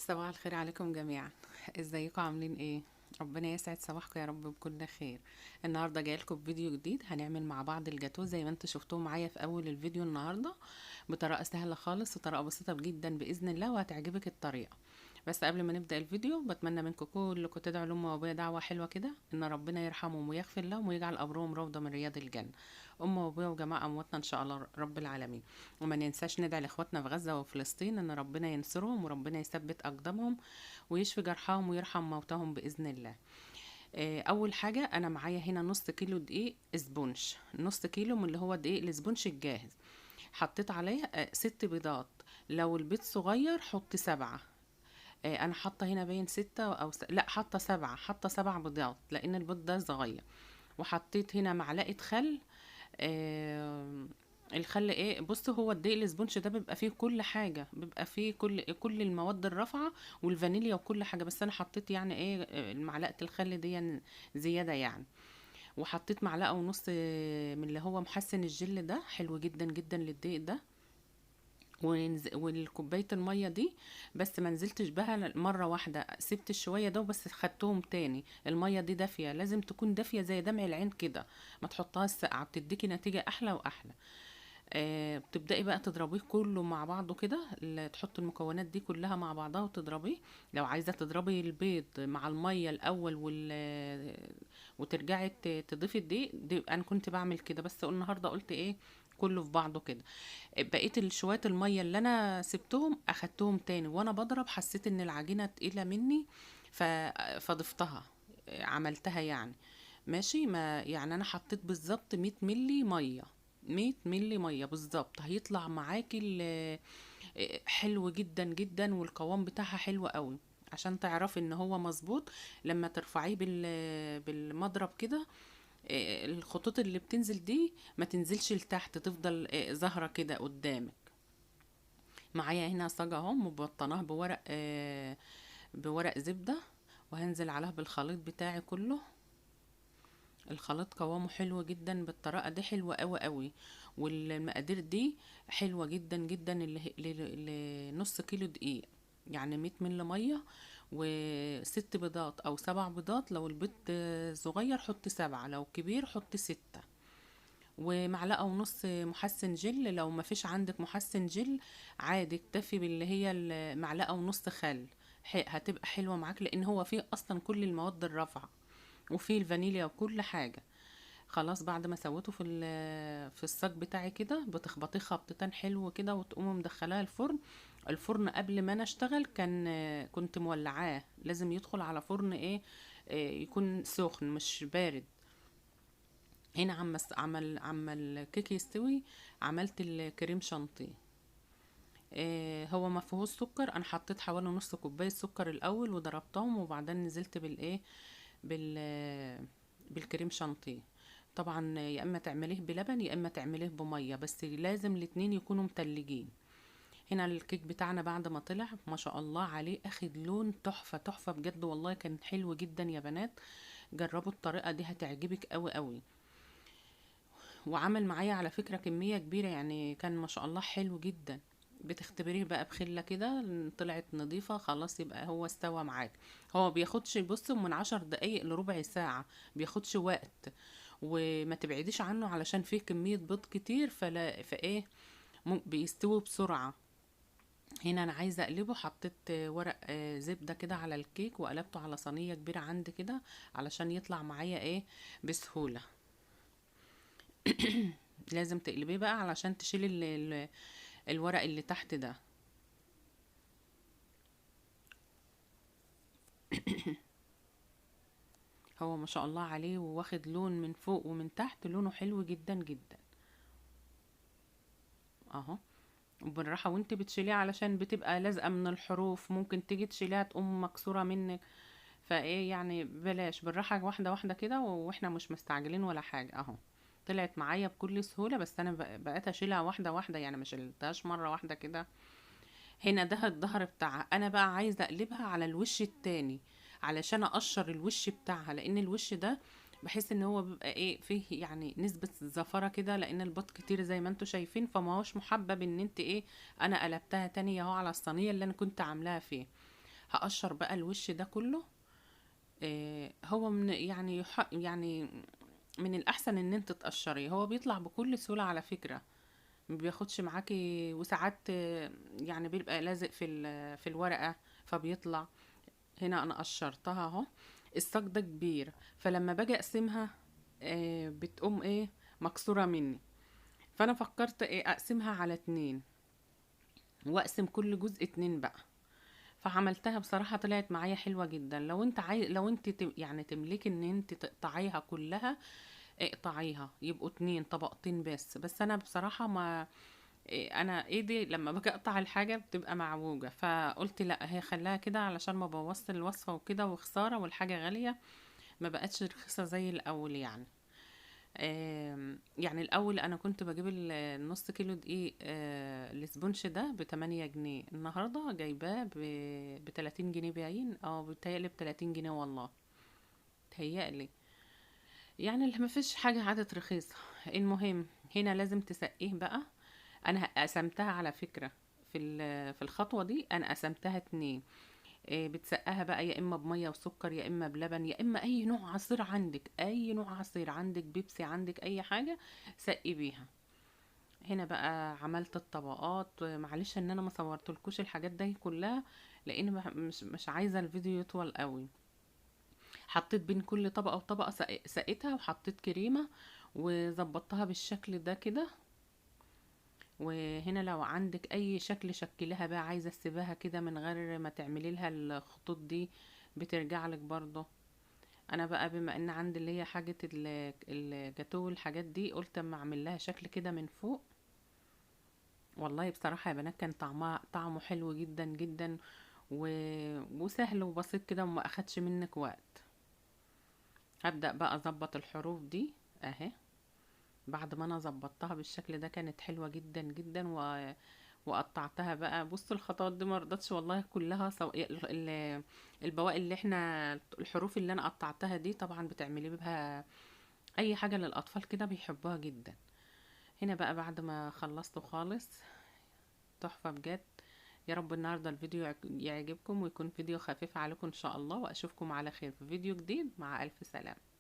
صباح الخير عليكم جميعا. ازيكم عاملين ايه؟ ربنا يسعد صباحكم يا رب بكل خير. النهارده جايلكم بفيديو جديد، هنعمل مع بعض الجاتو زي ما انتوا شفتوه معايا في اول الفيديو النهارده، بطريقه سهله خالص وطريقه بسيطه جدا باذن الله، وهتعجبك الطريقه. بس قبل ما نبدا الفيديو بتمنى منكم كلكم تدعوا لام وابويا دعوه حلوه كده، ان ربنا يرحمهم ويغفر لهم ويجعل قبرهم روضه من رياض الجنه. ام وابويا وجماعه امواتنا ان شاء الله رب العالمين. وما ننساش ندعي لاخواتنا في غزه وفلسطين ان ربنا ينصرهم وربنا يثبت اقدامهم ويشفي جرحاهم ويرحم موتاهم باذن الله. اول حاجه انا معايا هنا نص كيلو دقيق اسبونج، نص كيلو من اللي هو دقيق الاسبونج الجاهز. حطيت عليه 6 بيضات، لو البيض صغير حط 7. انا حاطه هنا باين 6 لا حاطه 7، حاطه 7 بيضات لان البيض ده صغير. وحطيت هنا معلقه خل. آه الخل ايه، بص هو الدقيق الاسبونج ده بيبقى فيه كل حاجه، بيبقى فيه كل المواد الرافعه والفانيليا وكل حاجه، بس انا حطيت يعني ايه معلقه الخل دي زياده يعني. وحطيت معلقه ونص من اللي هو محسن الجل ده، حلو جدا جدا للدقيق ده. والكوبايه الميه دي بس ما نزلتش بها مره واحده، سبت شويه ده وبس خدتهم تاني. الميه دي دافيه، لازم تكون دافيه زي دمع العين كده، ما تحطها الساقعه بتديكي نتيجه احلى واحلى. بتبدأي بقى تضربيه كله مع بعضه كده، تحطي المكونات دي كلها مع بعضها وتضربيه. لو عايزة تضربي البيض مع المية الأول وترجعي تضيفي الدقيق دي، أنا كنت بعمل كده بس النهاردة قلت إيه، كله في بعضه كده. بقيت شوية المية اللي أنا سبتهم أخدتهم تاني وأنا بضرب، حسيت إن العجينة تقيلة مني ف... فضفتها، عملتها يعني. ماشي، ما يعني انا حطيت بالظبط 100 ملي ميه، 100 ملي ميه بالظبط، هيطلع معاكي حلو جدا جدا، والقوام بتاعها حلو قوي. عشان تعرفي ان هو مظبوط، لما ترفعيه بالمضرب كده، الخطوط اللي بتنزل دي ما تنزلش لتحت، تفضل ظاهره كده قدامك. معايا هنا صاج اهو مبطناه بورق زبده، وهنزل عليها بالخليط بتاعي كله. الخليط قوامه حلو جدا بالطريقه دي، حلوه قوي قوي. والمقادير دي حلوه جدا جدا، لنص كيلو دقيق، يعني 100 مل ميه و6 بيضات او 7 بيضات. لو البيض صغير حط 7، لو كبير حط 6. ومعلقه ونص محسن جل، لو ما فيش عندك محسن جل عادي اكتفي باللي هي المعلقه ونص خل، هتبقى حلوه معاك لان هو فيه اصلا كل المواد الرافعه وفيه الفانيليا وكل حاجه. خلاص بعد ما سويته في الصاج بتاعي كده، بتخبطيه خبطتين حلو كده وتقومي مدخلاه الفرن. الفرن قبل ما انا اشتغل كنت مولعاه، لازم يدخل على فرن ايه، يكون سخن مش بارد. هنا عم الكيك يستوي، عملت الكريم شانتيه. هو ما فيهوش سكر، انا حطيت حوالي نص كوبايه سكر الاول وضربتهم، وبعدين نزلت بال بالكريم شانتيه. طبعا يا اما تعمليه بلبن يا اما تعمليه بميه، بس لازم الاتنين يكونوا متلجين. هنا الكيك بتاعنا بعد ما طلع ما شاء الله عليه، اخد لون تحفه تحفه بجد والله، كان حلو جدا يا بنات. جربوا الطريقه دي هتعجبك قوي قوي. وعمل معايا على فكره كميه كبيره يعني، كان ما شاء الله حلو جدا. بتختبريه بقى بخله كده، طلعت نظيفه خلاص يبقى هو استوى معاك. هو بياخدش بص من 10 دقايق لربع ساعه، بياخدش وقت. وما تبعديش عنه علشان فيه كمية بيض كتير، فايه بيستوي بسرعة. هنا انا عايزة اقلبه، حطيت ورق زبدة كده على الكيك وقلبته على صينية كبيرة عندي كده علشان يطلع معايا ايه بسهولة. لازم تقلبيه بقى علشان تشيلي الورق اللي تحت ده. هو ما شاء الله عليه، وواخد لون من فوق ومن تحت، لونه حلو جدا جدا اهو. وبالراحة وانت بتشيليها علشان بتبقى لازقة من الحروف، ممكن تيجي تشيليها تقوم مكسورة منك. فايه يعني بلاش، بالراحة واحدة واحدة كده، واحنا مش مستعجلين ولا حاجة اهو. طلعت معايا بكل سهولة، بس انا بقيت اشيلها واحدة واحدة يعني، مش شلتهاش مرة واحدة كده. هنا ده الظهر بتاعها، انا بقى عايزة اقلبها على الوش التاني علشان اقشر الوش بتاعها، لان الوش ده بحس ان هو بيبقى ايه فيه يعني نسبة زفرة كده، لان البط كتير زي ما انتوا شايفين، فما هوش محبب ان انت ايه. انا قلبتها تاني اهو على الصينية اللي انا كنت عاملاها فيه. هقشر بقى الوش ده كله. هو من يعني يعني من الاحسن ان انت تقشريه، هو بيطلع بكل سهولة على فكرة، ما بياخدش معاكي. وساعات يعني بيبقى لازق في الورقة فبيطلع. هنا انا قشرتها اهو. الصاج ده كبير، فلما باجي اقسمها بتقوم ايه، مكسورة مني. فانا فكرت ايه، اقسمها على 2، واقسم كل جزء 2 بقى. فعملتها بصراحة طلعت معايا حلوة جدا. لو انت يعني تملكي ان انت تقطعيها كلها، اقطعيها يبقوا 2 طبقتين بس انا بصراحة ما انا ايدي لما باجي اقطع الحاجة بتبقى معوجة، فقلت لا، هي خلاها كده علشان ما بوظت الوصفة وكده، وخسارة والحاجة غالية، ما بقتش رخيصة زي الاول يعني. يعني الاول انا كنت بجيب النص كيلو دقيق الاسبونش ده ب8 جنيه، النهارده جايباه ب30 جنيه باين، بيتهيألي ب30 جنيه والله، تهيألي. يعني اللي مفيش حاجة عادت رخيصة. المهم، هنا لازم تسقيه بقى. انا قسمتها على فكرة، في الخطوة دي انا قسمتها 2. بتسقاها بقى يا اما بميه وسكر، يا اما بلبن، يا اما اي نوع عصير عندك، اي نوع عصير عندك، بيبسي عندك، اي حاجه سقي بيها. هنا بقى عملت الطبقات. معلش ان انا ما صورتلكوش الحاجات دي كلها، لان مش عايزه الفيديو يطول قوي. حطيت بين كل طبقه وطبقه سقيتها، وحطيت كريمه وظبطتها بالشكل ده كده. وهنا لو عندك اي شكل شكلها بقى، عايزه تسيبها كده من غير ما تعملي لها الخطوط دي، بترجع لك برضه. انا بقى بما ان عندي اللي هي حاجه الجاتو والحاجات دي، قلت اما اعمل لها شكل كده من فوق. والله بصراحه يا بنات كان طعمه حلو جدا جدا، و... وسهل وبسيط كده، وما اخدش منك وقت. هبدا بقى اظبط الحروف دي اهي. بعد ما انا ظبطتها بالشكل ده كانت حلوه جدا جدا، وقطعتها بقى. بص الخطوات دي ما رضتش والله كلها البواقي اللي احنا، الحروف اللي انا قطعتها دي طبعا بتعملي بها اي حاجة للاطفال كده بيحبوها جدا. هنا بقى بعد ما خلصته خالص، تحفة بجد. يا رب النهاردة الفيديو يعجبكم، ويكون فيديو خفيف عليكم ان شاء الله، واشوفكم على خير في فيديو جديد. مع الف سلامة.